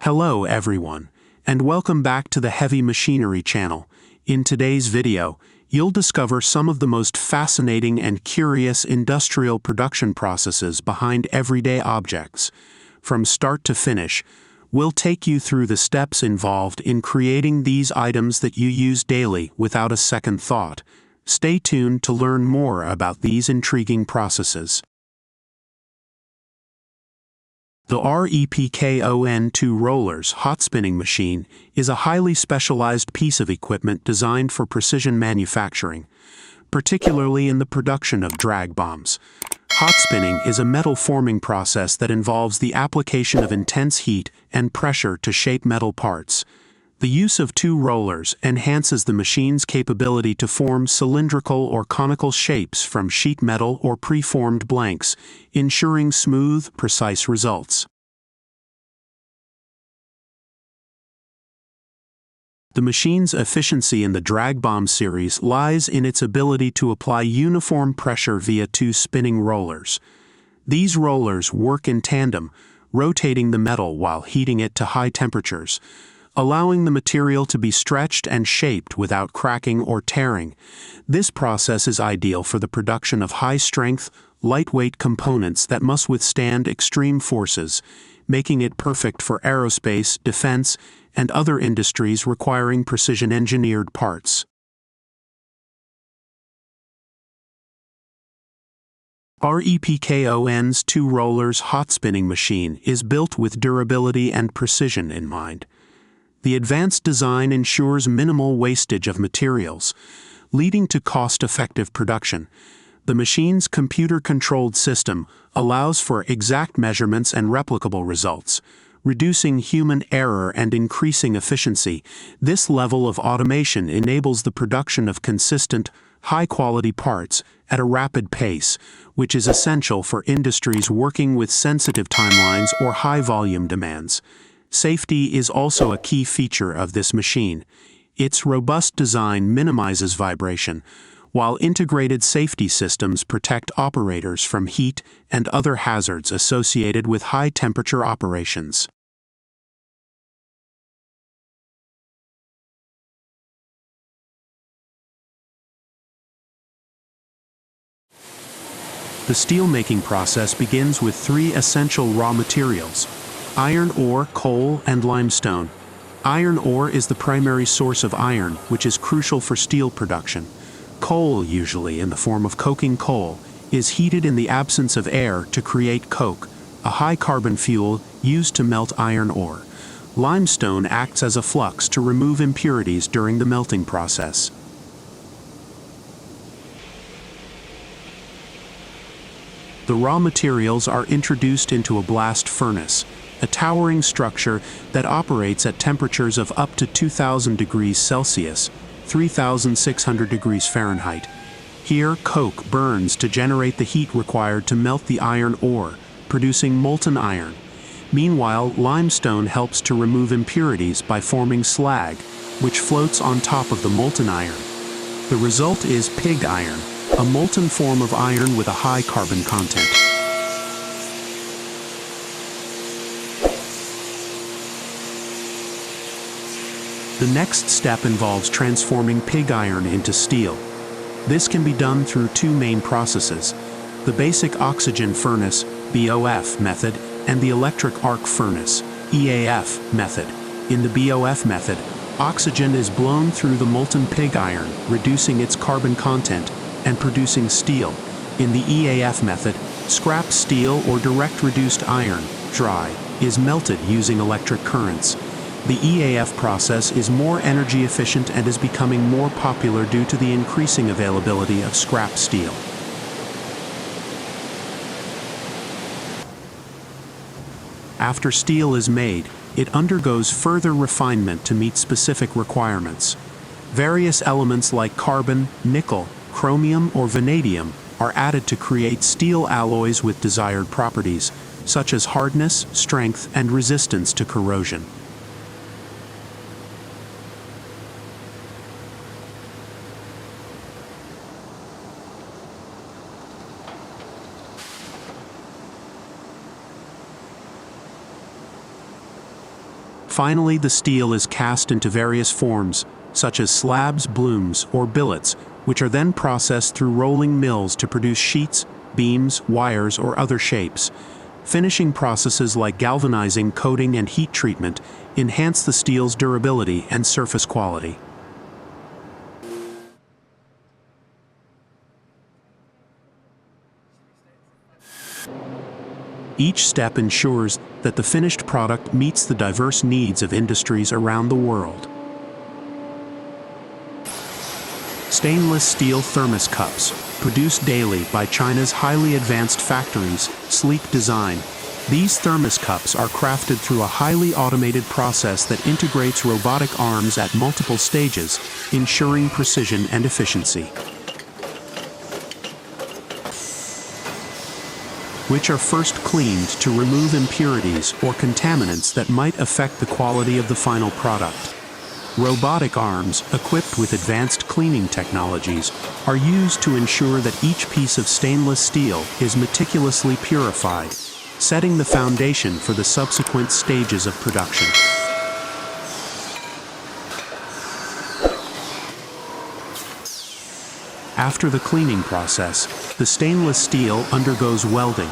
Hello everyone, and welcome back to the Heavy Machinery channel. In today's video, you'll discover some of the most fascinating and curious industrial production processes behind everyday objects. From start to finish, we'll take you through the steps involved in creating these items that you use daily without a second thought. Stay tuned to learn more about these intriguing processes. The REPKON 2 rollers hot spinning machine is a highly specialized piece of equipment designed for precision manufacturing, particularly in the production of drag bombs. Hot spinning is a metal forming process that involves the application of intense heat and pressure to shape metal parts. The use of two rollers enhances the machine's capability to form cylindrical or conical shapes from sheet metal or pre-formed blanks, ensuring smooth, precise results. The machine's efficiency in the drag bomb series lies in its ability to apply uniform pressure via two spinning rollers. These rollers work in tandem, rotating the metal while heating it to high temperatures, allowing the material to be stretched and shaped without cracking or tearing. This process is ideal for the production of high-strength, lightweight components that must withstand extreme forces, making it perfect for aerospace, defense, and other industries requiring precision-engineered parts. REPKON's 2 rollers hot spinning machine is built with durability and precision in mind. The advanced design ensures minimal wastage of materials, leading to cost-effective production. The machine's computer-controlled system allows for exact measurements and replicable results, reducing human error and increasing efficiency. This level of automation enables the production of consistent, high-quality parts at a rapid pace, which is essential for industries working with sensitive timelines or high-volume demands. Safety is also a key feature of this machine. Its robust design minimizes vibration, while integrated safety systems protect operators from heat and other hazards associated with high-temperature operations. The steelmaking process begins with 3 essential raw materials: iron ore, coal, and limestone. Iron ore is the primary source of iron, which is crucial for steel production. Coal, usually in the form of coking coal, is heated in the absence of air to create coke, a high-carbon fuel used to melt iron ore. Limestone acts as a flux to remove impurities during the melting process. The raw materials are introduced into a blast furnace, a towering structure that operates at temperatures of up to 2,000 degrees Celsius, 3,600 degrees Fahrenheit. Here, coke burns to generate the heat required to melt the iron ore, producing molten iron. Meanwhile, limestone helps to remove impurities by forming slag, which floats on top of the molten iron. The result is pig iron, a molten form of iron with a high carbon content. The next step involves transforming pig iron into steel. This can be done through 2 main processes: the basic oxygen furnace (BOF) method and the electric arc furnace (EAF) method. In the BOF method, oxygen is blown through the molten pig iron, reducing its carbon content and producing steel. In the EAF method, scrap steel or direct reduced iron, dry, is melted using electric currents. The EAF process is more energy efficient and is becoming more popular due to the increasing availability of scrap steel. After steel is made, it undergoes further refinement to meet specific requirements. Various elements like carbon, nickel, chromium, or vanadium are added to create steel alloys with desired properties, such as hardness, strength, and resistance to corrosion. Finally, the steel is cast into various forms, such as slabs, blooms, or billets, which are then processed through rolling mills to produce sheets, beams, wires, or other shapes. Finishing processes like galvanizing, coating, and heat treatment enhance the steel's durability and surface quality. Each step ensures that the finished product meets the diverse needs of industries around the world. Stainless steel thermos cups, produced daily by China's highly advanced factories, sleek design. These thermos cups are crafted through a highly automated process that integrates robotic arms at multiple stages, ensuring precision and efficiency. Which are first cleaned to remove impurities or contaminants that might affect the quality of the final product. Robotic arms, equipped with advanced cleaning technologies, are used to ensure that each piece of stainless steel is meticulously purified, setting the foundation for the subsequent stages of production. After the cleaning process, the stainless steel undergoes welding.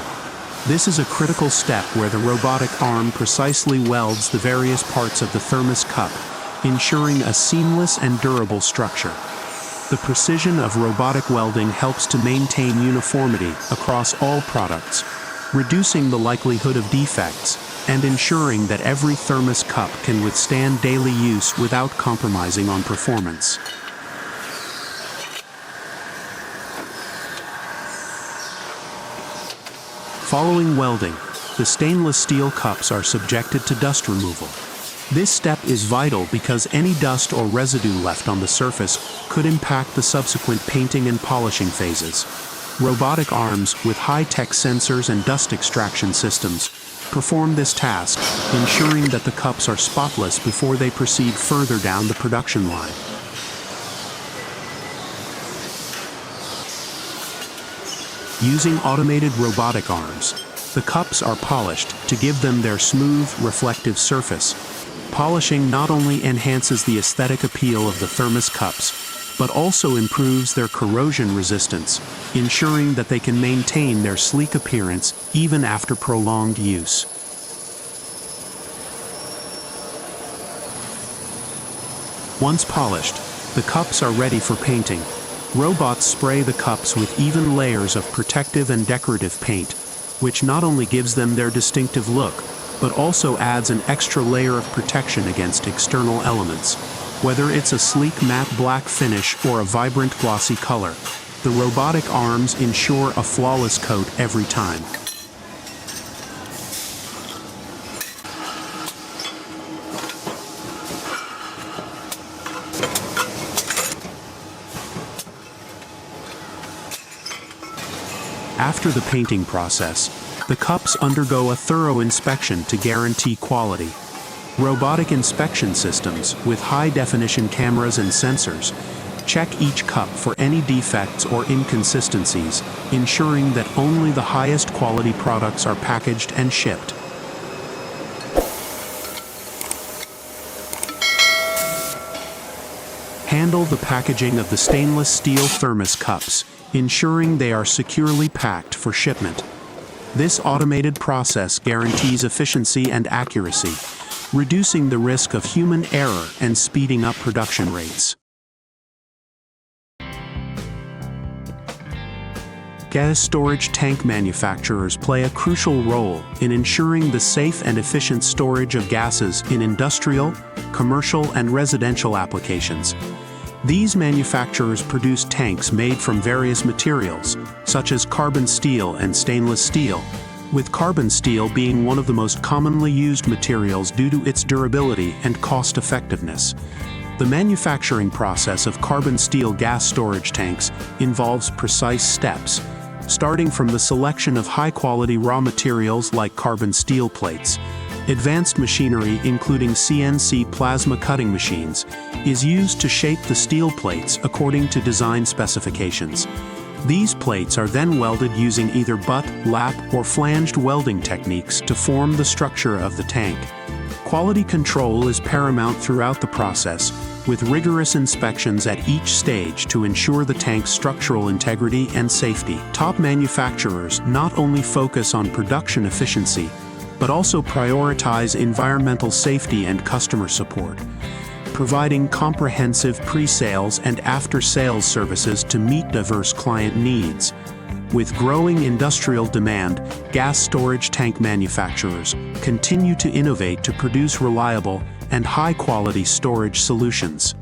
This is a critical step where the robotic arm precisely welds the various parts of the thermos cup, ensuring a seamless and durable structure. The precision of robotic welding helps to maintain uniformity across all products, reducing the likelihood of defects and ensuring that every thermos cup can withstand daily use without compromising on performance. Following welding, the stainless steel cups are subjected to dust removal. This step is vital because any dust or residue left on the surface could impact the subsequent painting and polishing phases. Robotic arms with high-tech sensors and dust extraction systems perform this task, ensuring that the cups are spotless before they proceed further down the production line. Using automated robotic arms, the cups are polished to give them their smooth, reflective surface. Polishing not only enhances the aesthetic appeal of the thermos cups, but also improves their corrosion resistance, ensuring that they can maintain their sleek appearance even after prolonged use. Once polished, the cups are ready for painting. Robots spray the cups with even layers of protective and decorative paint, which not only gives them their distinctive look, but also adds an extra layer of protection against external elements. Whether it's a sleek matte black finish or a vibrant glossy color, the robotic arms ensure a flawless coat every time. After the painting process, the cups undergo a thorough inspection to guarantee quality. Robotic inspection systems, with high-definition cameras and sensors, check each cup for any defects or inconsistencies, ensuring that only the highest quality products are packaged and shipped. Handle the packaging of the stainless steel thermos cups, ensuring they are securely packed for shipment. This automated process guarantees efficiency and accuracy, reducing the risk of human error and speeding up production rates. Gas storage tank manufacturers play a crucial role in ensuring the safe and efficient storage of gases in industrial, commercial, and residential applications. These manufacturers produce tanks made from various materials, such as carbon steel and stainless steel, with carbon steel being one of the most commonly used materials due to its durability and cost-effectiveness. The manufacturing process of carbon steel gas storage tanks involves precise steps, starting from the selection of high-quality raw materials like carbon steel plates. Advanced machinery, including CNC plasma cutting machines, is used to shape the steel plates according to design specifications. These plates are then welded using either butt, lap, or flanged welding techniques to form the structure of the tank. Quality control is paramount throughout the process, with rigorous inspections at each stage to ensure the tank's structural integrity and safety. Top manufacturers not only focus on production efficiency, but also prioritize environmental safety and customer support, providing comprehensive pre-sales and after-sales services to meet diverse client needs. With growing industrial demand, gas storage tank manufacturers continue to innovate to produce reliable and high-quality storage solutions.